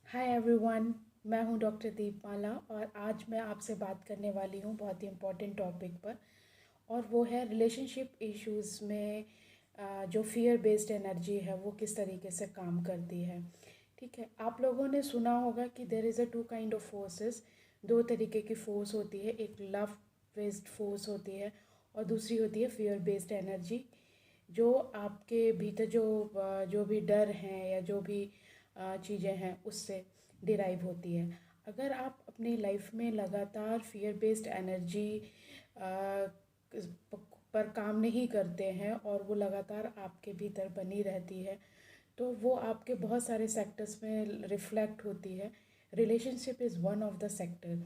Hi everyone. मैं हूं doctor दीपमाला और आज मैं आपसे बात करने वाली हूं बहुत ही इम्पोर्टेंट टॉपिक पर। और वो है रिलेशनशिप इश्यूज़ में जो फियर बेस्ड एनर्जी है वो किस तरीके से काम करती है। ठीक है, आप लोगों ने सुना होगा कि there is a two kind of forces. दो तरीके की फोर्स होती है, एक लव बेस्ड फोर्स होती है और दूसरी होती है फियर बेस्ड एनर्जी। जो आपके भीतर जो भी डर हैं या जो भी चीज़ें हैं उससे डिराइव होती है। अगर आप अपनी लाइफ में लगातार फियर बेस्ड एनर्जी पर काम नहीं करते हैं और वो लगातार आपके भीतर बनी रहती है तो वो आपके बहुत सारे सेक्टर्स में रिफ्लेक्ट होती है। Relationship is one of the sector.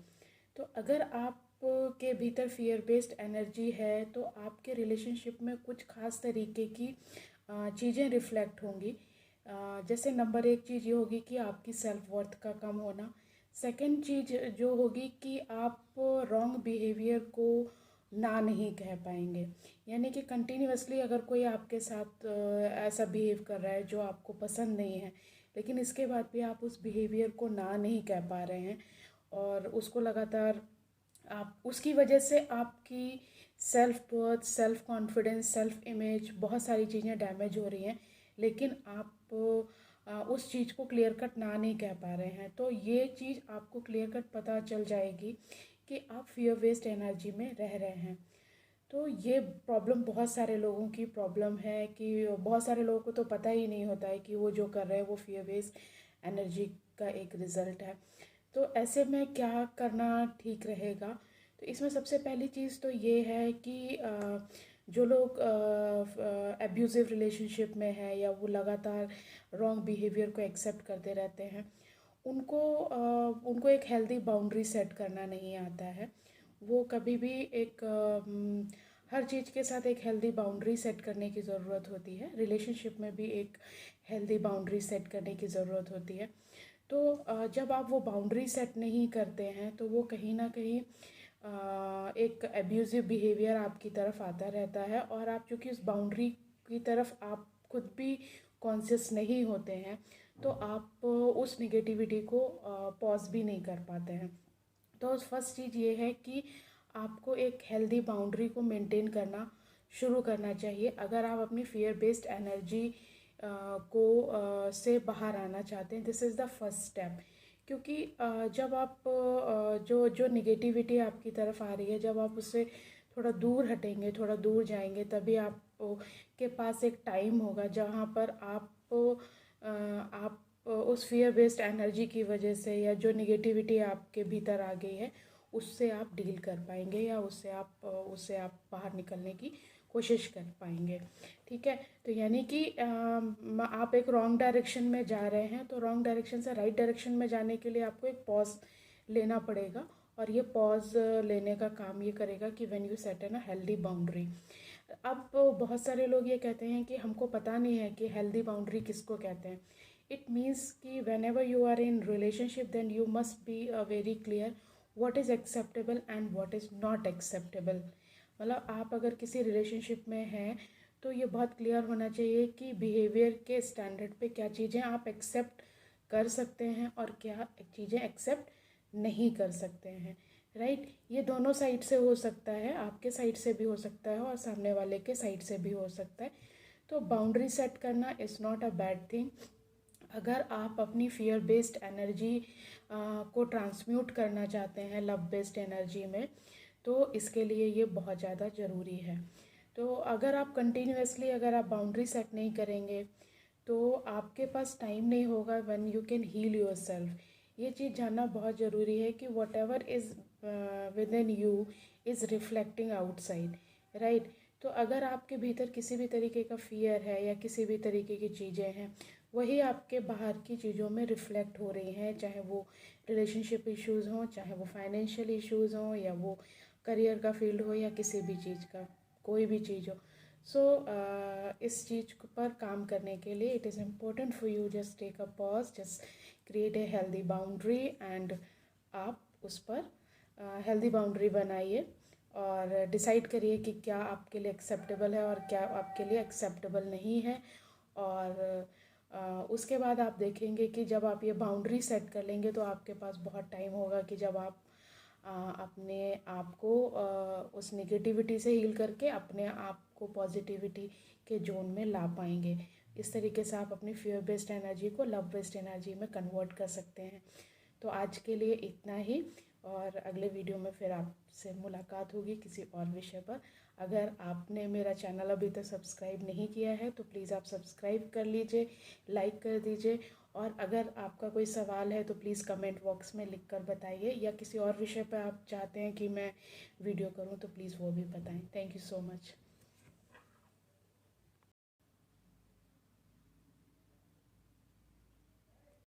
तो अगर आप के भीतर फियर बेस्ड एनर्जी है तो आपके रिलेशनशिप में कुछ खास तरीके की चीज़ें रिफ्लेक्ट होंगी। जैसे नंबर एक चीज़ ये होगी कि आपकी सेल्फ वर्थ का कम होना। सेकंड चीज़ जो होगी कि आप रॉन्ग बिहेवियर को ना नहीं कह पाएंगे। यानी कि कंटिन्यूअसली अगर कोई आपके साथ ऐसा बिहेव कर रहा है जो आपको पसंद नहीं है, लेकिन इसके बाद भी आप उस बिहेवियर को ना नहीं कह पा रहे हैं और उसको लगातार आप उसकी वजह से आपकी self worth, self confidence, self image, बहुत सारी चीज़ें डैमेज हो रही हैं, लेकिन आप उस चीज़ को क्लियर कट ना नहीं कह पा रहे हैं। तो ये चीज़ आपको क्लियर कट पता चल जाएगी कि आप फियर बेस्ड एनर्जी में रह रहे हैं। तो ये प्रॉब्लम बहुत सारे लोगों की प्रॉब्लम है कि बहुत सारे लोगों को तो पता ही नहीं होता है कि वो जो कर रहे हैं वो फियर बेस्ड एनर्जी का एक रिज़ल्ट है। तो ऐसे में क्या करना ठीक रहेगा? तो इसमें सबसे पहली चीज़ तो ये है कि जो लोग एब्यूज़िव रिलेशनशिप में है या वो लगातार रॉन्ग बिहेवियर को एक्सेप्ट करते रहते हैं, उनको एक हेल्दी बाउंड्री सेट करना नहीं आता है। वो कभी भी हर चीज़ के साथ एक हेल्दी बाउंड्री सेट करने की ज़रूरत होती है। रिलेशनशिप में भी एक हेल्दी बाउंड्री सेट करने की ज़रूरत होती है। तो जब आप वो बाउंड्री सेट नहीं करते हैं तो वो कहीं ना कहीं एक एब्यूज़िव बिहेवियर आपकी तरफ आता रहता है और आप चूँकि उस बाउंड्री की तरफ आप खुद भी कॉन्शियस नहीं होते हैं तो आप उस निगेटिविटी को पॉज भी नहीं कर पाते हैं। तो फर्स्ट चीज़ ये है कि आपको एक हेल्दी बाउंड्री को मेंटेन करना शुरू करना चाहिए अगर आप अपनी फियर बेस्ड एनर्जी को से बाहर आना चाहते हैं। This is the first step. क्योंकि जब आप जो जो निगेटिविटी आपकी तरफ आ रही है, जब आप उससे थोड़ा दूर हटेंगे, थोड़ा दूर जाएंगे, तभी आप के पास एक टाइम होगा जहाँ पर आप उस फियर बेस्ड एनर्जी की वजह से या जो निगेटिविटी आपके भीतर आ गई है उससे आप डील कर पाएंगे या उससे आप बाहर निकलने की कोशिश कर पाएंगे। ठीक है, तो यानी कि आप एक रॉन्ग डायरेक्शन में जा रहे हैं तो रॉन्ग डायरेक्शन से राइट डायरेक्शन में जाने के लिए आपको एक पॉज लेना पड़ेगा और ये पॉज लेने का काम ये करेगा कि when you set an a healthy boundary. अब बहुत सारे लोग ये कहते हैं कि हमको पता नहीं है कि हेल्दी बाउंड्री किसको कहते हैं। इट मीन्स कि whenever you are in relationship then you must be very clear what is acceptable and what is not acceptable. मतलब आप अगर किसी रिलेशनशिप में हैं तो ये बहुत क्लियर होना चाहिए कि बिहेवियर के स्टैंडर्ड पे क्या चीज़ें आप एक्सेप्ट कर सकते हैं और क्या चीज़ें एक्सेप्ट नहीं कर सकते हैं। राइट, ये दोनों साइड से हो सकता है, आपके साइड से भी हो सकता है और सामने वाले के साइड से भी हो सकता है। तो बाउंड्री सेट करना is not a bad thing. अगर आप अपनी फियर बेस्ड एनर्जी को ट्रांसम्यूट करना चाहते हैं लव बेस्ड एनर्जी में तो इसके लिए ये बहुत ज़्यादा ज़रूरी है। तो अगर आप कंटिन्यूसली अगर आप बाउंड्री सेट नहीं करेंगे तो आपके पास टाइम नहीं होगा when you can heal yourself. ये चीज़ जानना बहुत ज़रूरी है कि whatever is within you is reflecting outside. Right, तो अगर आपके भीतर किसी भी तरीके का फियर है या किसी भी तरीके की चीज़ें हैं वही आपके बाहर की चीज़ों में रिफ्लेक्ट हो रही हैं, चाहे वो रिलेशनशिप इश्यूज़ हों, चाहे वो फाइनेंशियल इश्यूज़ हों या वो करियर का फील्ड हो या किसी भी चीज़ का कोई भी चीज़ हो। सो इस चीज़ पर काम करने के लिए it is important for you just take a pause, just create a healthy boundary and आप उस पर हेल्दी बाउंड्री बनाइए और डिसाइड करिए कि क्या आपके लिए एक्सेप्टेबल है और क्या आपके लिए एक्सेप्टेबल नहीं है। और उसके बाद आप देखेंगे कि जब आप ये बाउंड्री सेट कर लेंगे तो आपके पास बहुत टाइम होगा कि जब आप अपने आप को उस निगेटिविटी से हील करके अपने आप को पॉजिटिविटी के जोन में ला पाएंगे। इस तरीके से आप अपनी फियर बेस्ड एनर्जी को लव बेस्ड एनर्जी में कन्वर्ट कर सकते हैं। तो आज के लिए इतना ही, और अगले वीडियो में फिर आपसे मुलाकात होगी किसी और विषय पर। अगर आपने मेरा चैनल अभी तक सब्सक्राइब नहीं किया है तो प्लीज़ आप सब्सक्राइब कर लीजिए, लाइक कर दीजिए, और अगर आपका कोई सवाल है तो प्लीज़ कमेंट बॉक्स में लिख कर बताइए, या किसी और विषय पर आप चाहते हैं कि मैं वीडियो करूं तो प्लीज़ वो भी बताएं। Thank you so much.